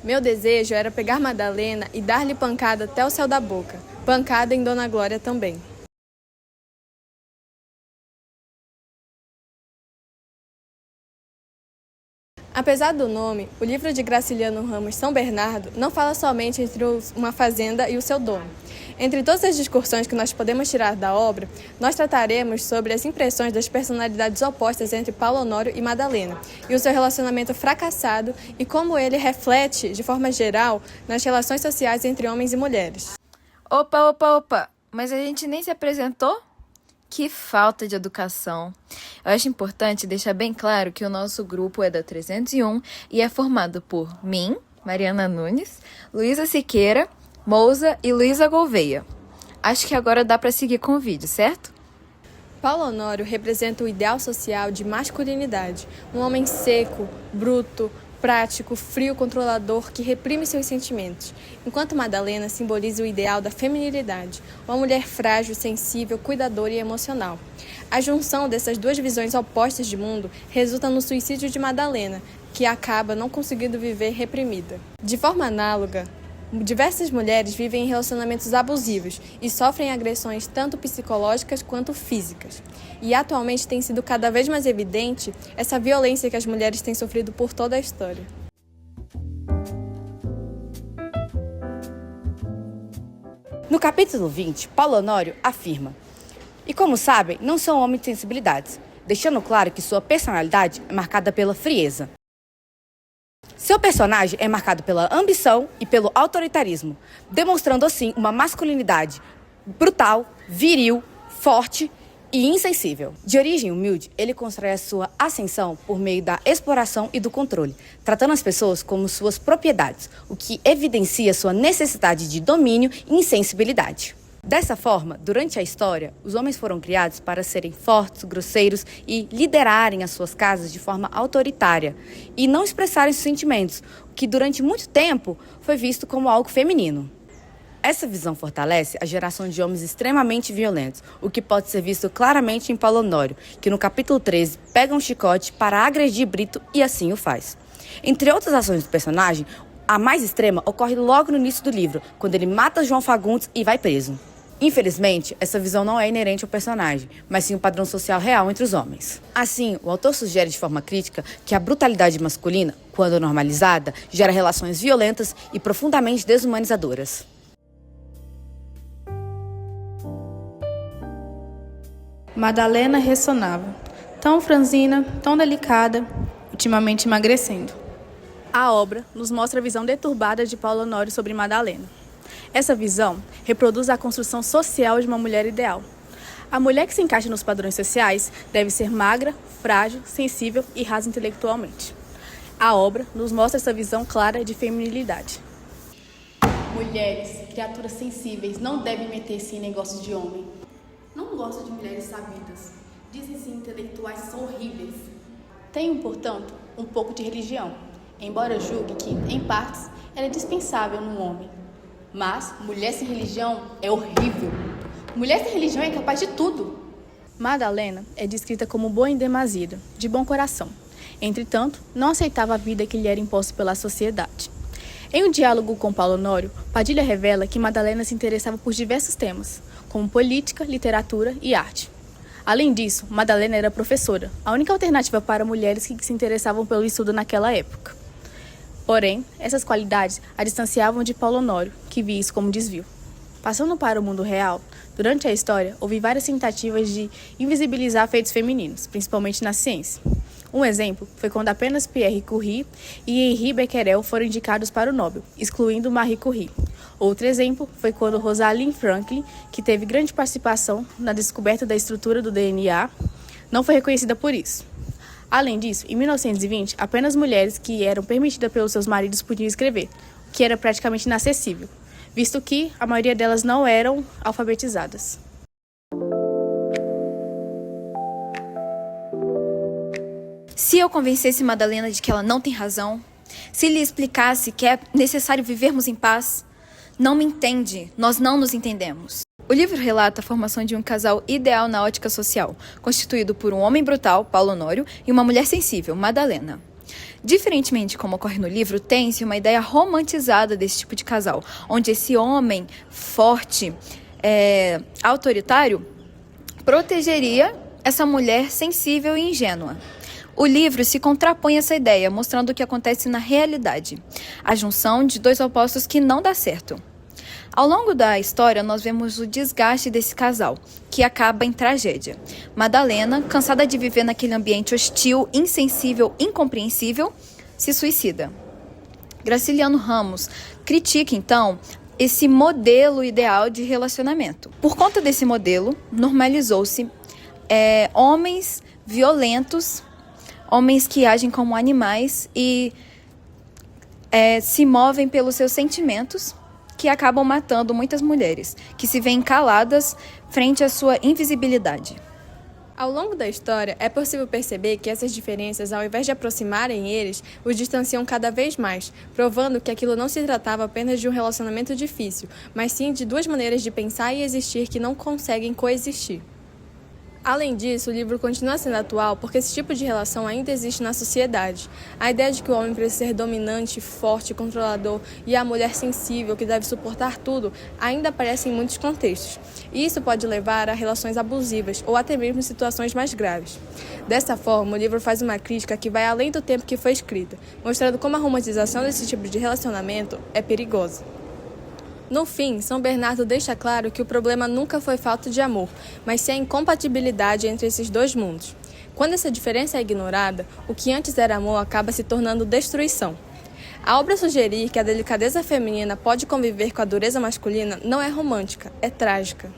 Meu desejo era pegar Madalena e dar-lhe pancada até o céu da boca. Pancada em Dona Glória também. Apesar do nome, o livro de Graciliano Ramos São Bernardo não fala somente entre uma fazenda e o seu dono. Entre todas as discussões que nós podemos tirar da obra, nós trataremos sobre as impressões das personalidades opostas entre Paulo Honório e Madalena, e o seu relacionamento fracassado e como ele reflete, de forma geral, nas relações sociais entre homens e mulheres. Opa! Mas a gente nem se apresentou? Que falta de educação. Eu acho importante deixar bem claro que o nosso grupo é da 301 e é formado por mim, Mariana Nunes, Luísa Siqueira, Mousa e Luísa Gouveia. Acho que agora dá para seguir com o vídeo, certo? Paulo Honório representa o ideal social de masculinidade, um homem seco, bruto, prático, frio, controlador, que reprime seus sentimentos, enquanto Madalena simboliza o ideal da feminilidade, uma mulher frágil, sensível, cuidadora e emocional. A junção dessas duas visões opostas de mundo resulta no suicídio de Madalena, que acaba não conseguindo viver reprimida. De forma análoga, diversas mulheres vivem em relacionamentos abusivos e sofrem agressões tanto psicológicas quanto físicas. E atualmente tem sido cada vez mais evidente essa violência que as mulheres têm sofrido por toda a história. No capítulo 20, Paulo Honório afirma: "E como sabem, não sou um homem de sensibilidades", deixando claro que sua personalidade é marcada pela frieza. Seu personagem é marcado pela ambição e pelo autoritarismo, demonstrando assim uma masculinidade brutal, viril, forte e insensível. De origem humilde, ele constrói a sua ascensão por meio da exploração e do controle, tratando as pessoas como suas propriedades, o que evidencia sua necessidade de domínio e insensibilidade. Dessa forma, durante a história, os homens foram criados para serem fortes, grosseiros e liderarem as suas casas de forma autoritária e não expressarem seus sentimentos, o que durante muito tempo foi visto como algo feminino. Essa visão fortalece a geração de homens extremamente violentos, o que pode ser visto claramente em Paulo Honório, que no capítulo 13 pega um chicote para agredir Brito e assim o faz. Entre outras ações do personagem, a mais extrema ocorre logo no início do livro, quando ele mata João Fagundes e vai preso. Infelizmente, essa visão não é inerente ao personagem, mas sim o padrão social real entre os homens. Assim, o autor sugere de forma crítica que a brutalidade masculina, quando normalizada, gera relações violentas e profundamente desumanizadoras. Madalena ressonava, tão franzina, tão delicada, ultimamente emagrecendo. A obra nos mostra a visão deturbada de Paulo Honório sobre Madalena. Essa visão reproduz a construção social de uma mulher ideal. A mulher que se encaixa nos padrões sociais deve ser magra, frágil, sensível e rasa intelectualmente. A obra nos mostra essa visão clara de feminilidade. Mulheres, criaturas sensíveis, não devem meter-se em negócios de homem. Não gosto de mulheres sabidas. Dizem-se intelectuais são horríveis. Tenho, portanto, um pouco de religião, embora julgue que, em partes, ela é dispensável num homem. Mas mulher sem religião é horrível. Mulher sem religião é capaz de tudo. Madalena é descrita como boa em demasia, de bom coração. Entretanto, não aceitava a vida que lhe era imposta pela sociedade. Em um diálogo com Paulo Honório, Padilha revela que Madalena se interessava por diversos temas, como política, literatura e arte. Além disso, Madalena era professora, a única alternativa para mulheres que se interessavam pelo estudo naquela época. Porém, essas qualidades a distanciavam de Paulo Honório, que via isso como desvio. Passando para o mundo real, durante a história, houve várias tentativas de invisibilizar feitos femininos, principalmente na ciência. Um exemplo foi quando apenas Pierre Curie e Henri Becquerel foram indicados para o Nobel, excluindo Marie Curie. Outro exemplo foi quando Rosalind Franklin, que teve grande participação na descoberta da estrutura do DNA, não foi reconhecida por isso. Além disso, em 1920, apenas mulheres que eram permitidas pelos seus maridos podiam escrever, o que era praticamente inacessível, visto que a maioria delas não eram alfabetizadas. Se eu convencesse Madalena de que ela não tem razão, se lhe explicasse que é necessário vivermos em paz, não me entende, nós não nos entendemos. O livro relata a formação de um casal ideal na ótica social, constituído por um homem brutal, Paulo Honório, e uma mulher sensível, Madalena. Diferentemente como ocorre no livro, tem-se uma ideia romantizada desse tipo de casal, onde esse homem forte, autoritário, protegeria essa mulher sensível e ingênua. O livro se contrapõe a essa ideia, mostrando o que acontece na realidade, a junção de dois opostos que não dá certo. Ao longo da história, nós vemos o desgaste desse casal, que acaba em tragédia. Madalena, cansada de viver naquele ambiente hostil, insensível, incompreensível, se suicida. Graciliano Ramos critica, então, esse modelo ideal de relacionamento. Por conta desse modelo, normalizou-se homens violentos, homens que agem como animais e se movem pelos seus sentimentos, que acabam matando muitas mulheres, que se veem caladas frente à sua invisibilidade. Ao longo da história, é possível perceber que essas diferenças, ao invés de aproximarem eles, os distanciam cada vez mais, provando que aquilo não se tratava apenas de um relacionamento difícil, mas sim de duas maneiras de pensar e existir que não conseguem coexistir. Além disso, o livro continua sendo atual porque esse tipo de relação ainda existe na sociedade. A ideia de que o homem precisa ser dominante, forte, controlador e a mulher sensível, que deve suportar tudo, ainda aparece em muitos contextos. E isso pode levar a relações abusivas ou até mesmo situações mais graves. Dessa forma, o livro faz uma crítica que vai além do tempo que foi escrita, mostrando como a romantização desse tipo de relacionamento é perigosa. No fim, São Bernardo deixa claro que o problema nunca foi falta de amor, mas sim a incompatibilidade entre esses dois mundos. Quando essa diferença é ignorada, o que antes era amor acaba se tornando destruição. A obra sugerir que a delicadeza feminina pode conviver com a dureza masculina não é romântica, é trágica.